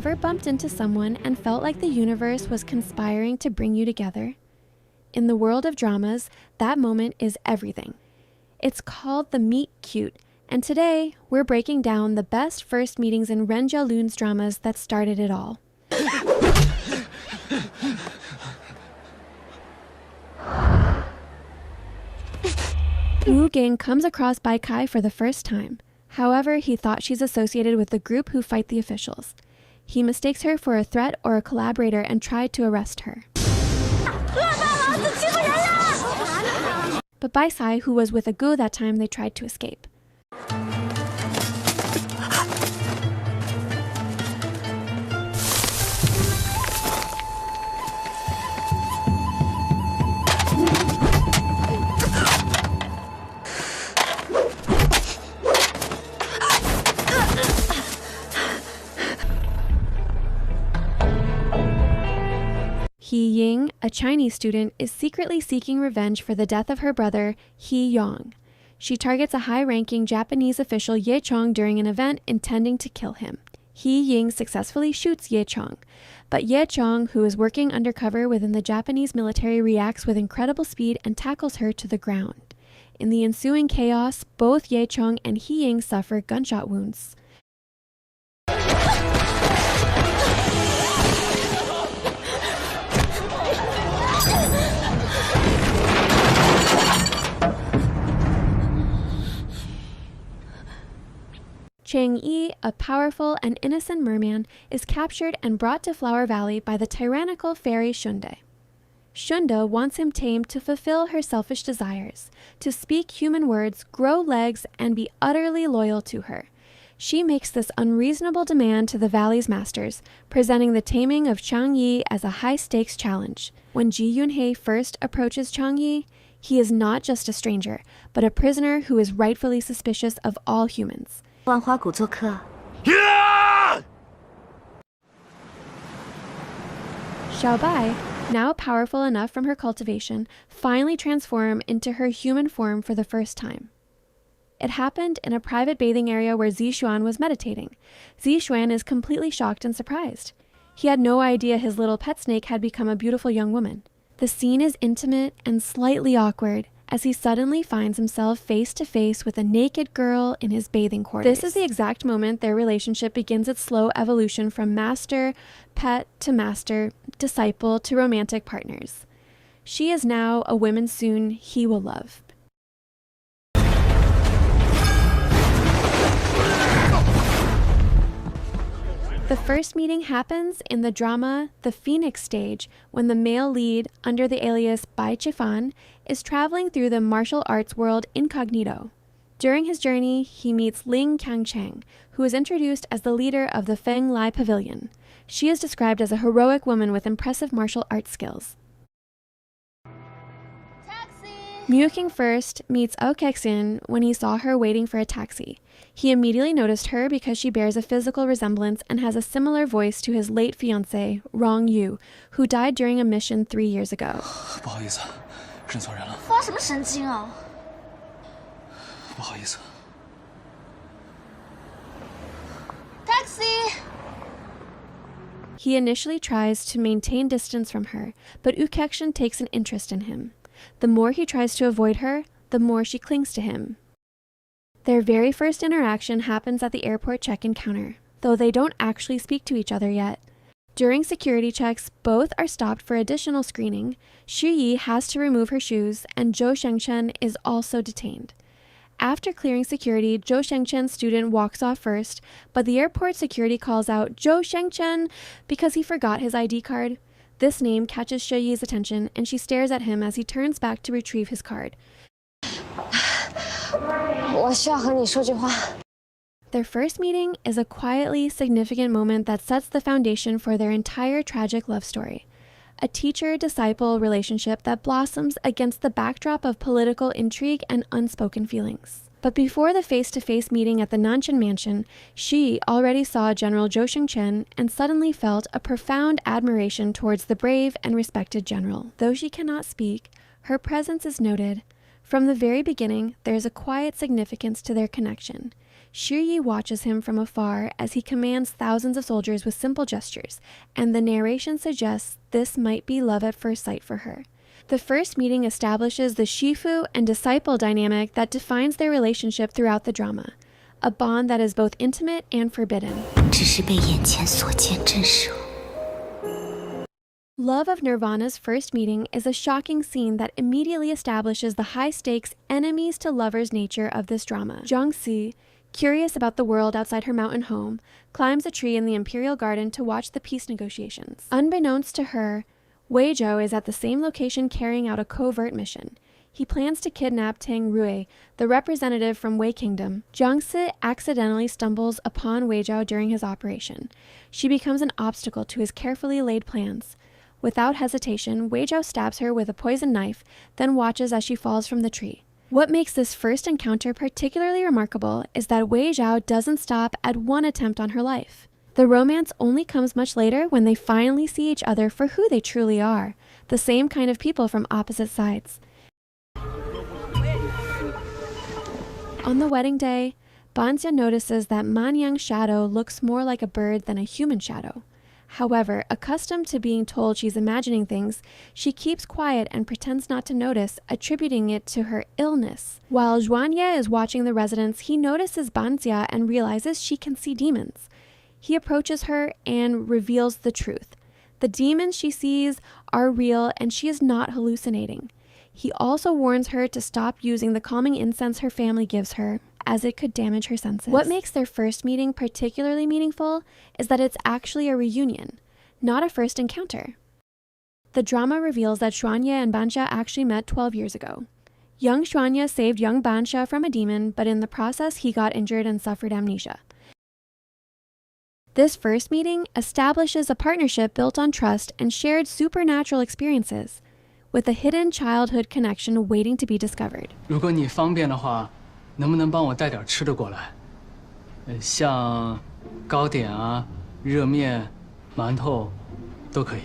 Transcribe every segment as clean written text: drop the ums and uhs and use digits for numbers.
ever bumped into someone and felt like the universe was conspiring to bring you together? In the world of dramas, that moment is everything. It's called the meet cute, and today we're breaking down the best first meetings in Ren Jialun's dramas that started it all. Wu Ging comes across Bai Kai for the first time. However, he thought she's associated with the group who fight the officials. He mistakes her for a threat or a collaborator and tried to arrest her. But Bai Sai, who was with a gu that time, they tried to escape. He Ying, a Chinese student, is secretly seeking revenge for the death of her brother, He Yong. She targets a high-ranking Japanese official Ye Chong during an event intending to kill him. He Ying successfully shoots Ye Chong, but Ye Chong, who is working undercover within the Japanese military, reacts with incredible speed and tackles her to the ground. In the ensuing chaos, both Ye Chong and He Ying suffer gunshot wounds. Chang Yi, a powerful and innocent merman, is captured and brought to Flower Valley by the tyrannical fairy Shunde. Shunde wants him tamed to fulfill her selfish desires, to speak human words, grow legs, and be utterly loyal to her. She makes this unreasonable demand to the valley's masters, presenting the taming of Chang Yi as a high-stakes challenge. When Ji Yunhei first approaches Chang Yi, he is not just a stranger, but a prisoner who is rightfully suspicious of all humans. Xiao Bai, now powerful enough from her cultivation, finally transformed into her human form for the first time. It happened in a private bathing area where Zixuan was meditating. Zixuan is completely shocked and surprised. He had no idea his little pet snake had become a beautiful young woman. The scene is intimate and slightly awkward, as he suddenly finds himself face to face with a naked girl in his bathing quarters. This is the exact moment their relationship begins its slow evolution from master, pet to master, disciple to romantic partners. She is now a woman soon he will love. The first meeting happens in the drama The Phoenix stage when the male lead, under the alias Bai Chifan, is traveling through the martial arts world incognito. During his journey, he meets Ling Kangcheng, who is introduced as the leader of the Feng Lai Pavilion. She is described as a heroic woman with impressive martial arts skills. Mu King first meets Ao Kexin when he saw her waiting for a taxi. He immediately noticed her because she bears a physical resemblance and has a similar voice to his late fiancé, Rong Yu, who died during a mission 3 years ago. Taxi! He initially tries to maintain distance from her, but Ao Kexin takes an interest in him. The more he tries to avoid her, the more she clings to him. Their very first interaction happens at the airport check-in counter, though they don't actually speak to each other yet. During security checks, both are stopped for additional screening. Xu Yi has to remove her shoes, and Zhou Shengchen is also detained. After clearing security, Zhou Shengchen's student walks off first, but the airport security calls out Zhou Shengchen because he forgot his ID card. This name catches Xu Yi's attention, and she stares at him as he turns back to retrieve his card. Their first meeting is a quietly significant moment that sets the foundation for their entire tragic love story. A teacher-disciple relationship that blossoms against the backdrop of political intrigue and unspoken feelings. But before the face-to-face meeting at the Nanshan Mansion, she already saw General Zhou Shengchen and suddenly felt a profound admiration towards the brave and respected general. Though she cannot speak, her presence is noted. From the very beginning, there is a quiet significance to their connection. Shi Yi watches him from afar as he commands thousands of soldiers with simple gestures, and the narration suggests this might be love at first sight for her. The first meeting establishes the Shifu and disciple dynamic that defines their relationship throughout the drama, a bond that is both intimate and forbidden. 只是被眼前所见震慑。 Love of Nirvana's first meeting is a shocking scene that immediately establishes the high-stakes enemies to lovers nature of this drama. Jiangxi, curious about the world outside her mountain home, climbs a tree in the imperial garden to watch the peace negotiations. Unbeknownst to her, Wei Zhou is at the same location carrying out a covert mission. He plans to kidnap Tang Rui, the representative from Wei Kingdom. Jiangxi accidentally stumbles upon Wei Zhou during his operation. She becomes an obstacle to his carefully laid plans. Without hesitation, Wei Zhou stabs her with a poisoned knife, then watches as she falls from the tree. What makes this first encounter particularly remarkable is that Wei Zhou doesn't stop at one attempt on her life. The romance only comes much later when they finally see each other for who they truly are, the same kind of people from opposite sides. On the wedding day, Banxia notices that Manyang's shadow looks more like a bird than a human shadow. However, accustomed to being told she's imagining things, she keeps quiet and pretends not to notice, attributing it to her illness. While Zhuanye is watching the residence, he notices Banxia and realizes she can see demons. He approaches her and reveals the truth. The demons she sees are real and she is not hallucinating. He also warns her to stop using the calming incense her family gives her, as it could damage her senses. What makes their first meeting particularly meaningful is that it's actually a reunion, not a first encounter. The drama reveals that Xuanye and Banxia actually met 12 years ago. Young Xuanye saved young Banxia from a demon, but in the process he got injured and suffered amnesia. This first meeting establishes a partnership built on trust and shared supernatural experiences, with a hidden childhood connection waiting to be discovered. 如果你方便的话，能不能帮我带点吃的过来？像糕点啊、热面、馒头都可以。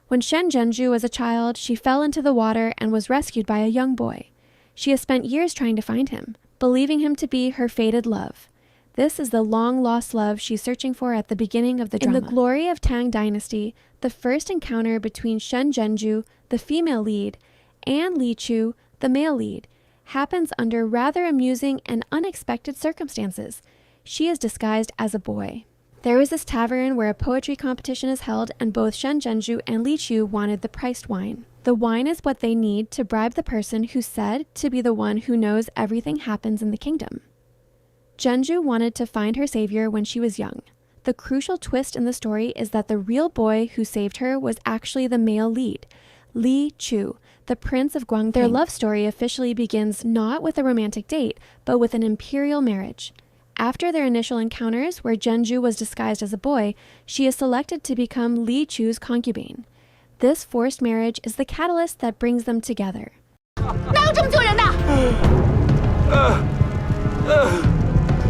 When Shen Zhenju was a child, she fell into the water and was rescued by a young boy. She has spent years trying to find him, believing him to be her fated love. This is the long-lost love she's searching for at the beginning of the drama. In the Glory of Tang Dynasty, the first encounter between Shen Zhenju, the female lead, and Li Chu, the male lead, happens under rather amusing and unexpected circumstances. She is disguised as a boy. There is this tavern where a poetry competition is held, and both Shen Zhenju and Li Chu wanted the priced wine. The wine is what they need to bribe the person who's said to be the one who knows everything happens in the kingdom. Zhenju wanted to find her savior when she was young. The crucial twist in the story is that the real boy who saved her was actually the male lead, Li Chu, the prince of Guangping. Their love story officially begins not with a romantic date, but with an imperial marriage. After their initial encounters, where Zhenju was disguised as a boy, she is selected to become Li Chu's concubine. This forced marriage is the catalyst that brings them together. 哪有这么救人的？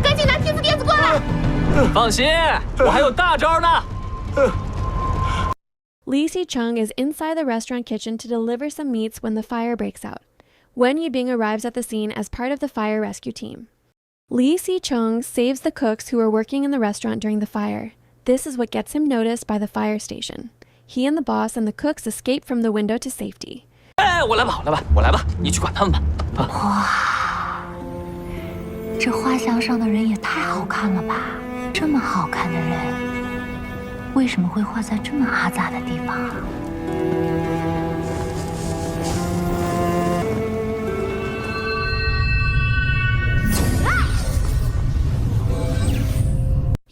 赶紧拿天赋碟子过来！放心，我还有大招呢。 Li Xicheng is inside the restaurant kitchen to deliver some meats when the fire breaks out. Wen Yibing arrives at the scene as part of the fire rescue team. Li Xicheng saves the cooks who are working in the restaurant during the fire. This is what gets him noticed by the fire station. He and the boss and the cooks escape from the window to safety. 哎，我来吧，我来吧，你去管他们吧。哇，这画像上的人也太好看了吧！这么好看的人，为什么会画在这么阿杂的地方啊？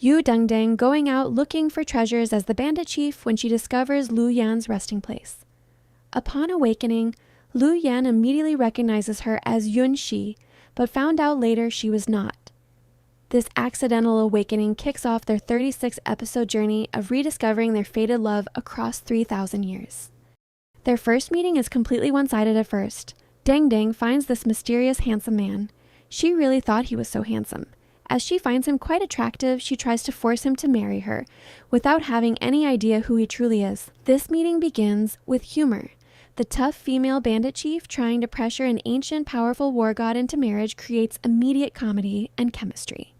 Yu Dengdeng going out looking for treasures as the bandit chief when she discovers Lu Yan's resting place. Upon awakening, Lu Yan immediately recognizes her as Yun Shi, but found out later she was not. This accidental awakening kicks off their 36-episode journey of rediscovering their fated love across 3,000 years. Their first meeting is completely one-sided at first. Dengdeng finds this mysterious handsome man. She really thought he was so handsome. As she finds him quite attractive, she tries to force him to marry her, without having any idea who he truly is. This meeting begins with humor. The tough female bandit chief trying to pressure an ancient, powerful war god into marriage creates immediate comedy and chemistry.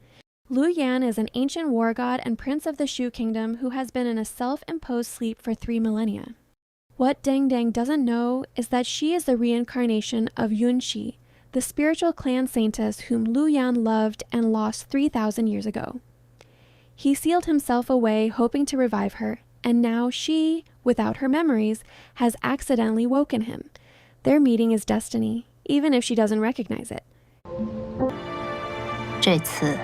Lu Yan is an ancient war god and prince of the Shu kingdom who has been in a self-imposed sleep for 3 millennia. What Deng Deng doesn't know is that she is the reincarnation of Yun Shi, the spiritual clan saintess whom Lu Yan loved and lost 3,000 years ago. He sealed himself away hoping to revive her, and now she, without her memories, has accidentally woken him. Their meeting is destiny, even if she doesn't recognize it. 这次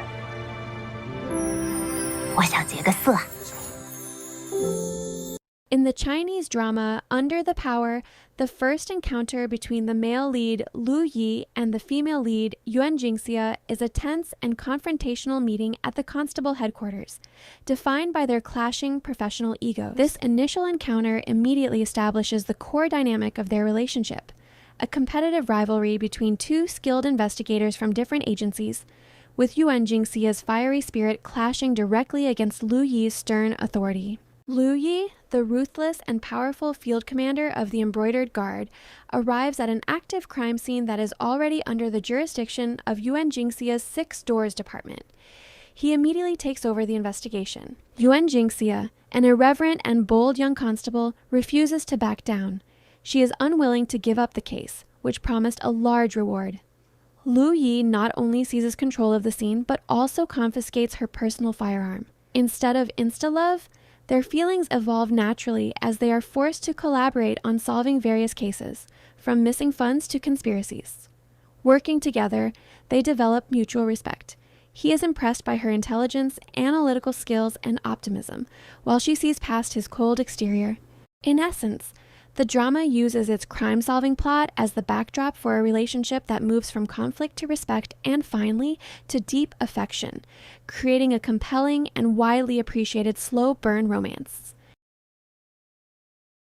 我想结个色。 In the Chinese drama Under the Power, the first encounter between the male lead Lu Yi and the female lead Yuan Jingxia is a tense and confrontational meeting at the constable headquarters, defined by their clashing professional egos. This initial encounter immediately establishes the core dynamic of their relationship, a competitive rivalry between two skilled investigators from different agencies, with Yuan Jingxia's fiery spirit clashing directly against Lu Yi's stern authority. Lu Yi, the ruthless and powerful field commander of the Embroidered Guard, arrives at an active crime scene that is already under the jurisdiction of Yuan Jingxia's 6 Doors Department. He immediately takes over the investigation. Yuan Jingxia, an irreverent and bold young constable, refuses to back down. She is unwilling to give up the case, which promised a large reward. Lu Yi not only seizes control of the scene, but also confiscates her personal firearm. Instead of insta-love, their feelings evolve naturally as they are forced to collaborate on solving various cases, from missing funds to conspiracies. Working together, they develop mutual respect. He is impressed by her intelligence, analytical skills, and optimism, while she sees past his cold exterior. In essence, the drama uses its crime-solving plot as the backdrop for a relationship that moves from conflict to respect and, finally, to deep affection, creating a compelling and widely appreciated slow-burn romance.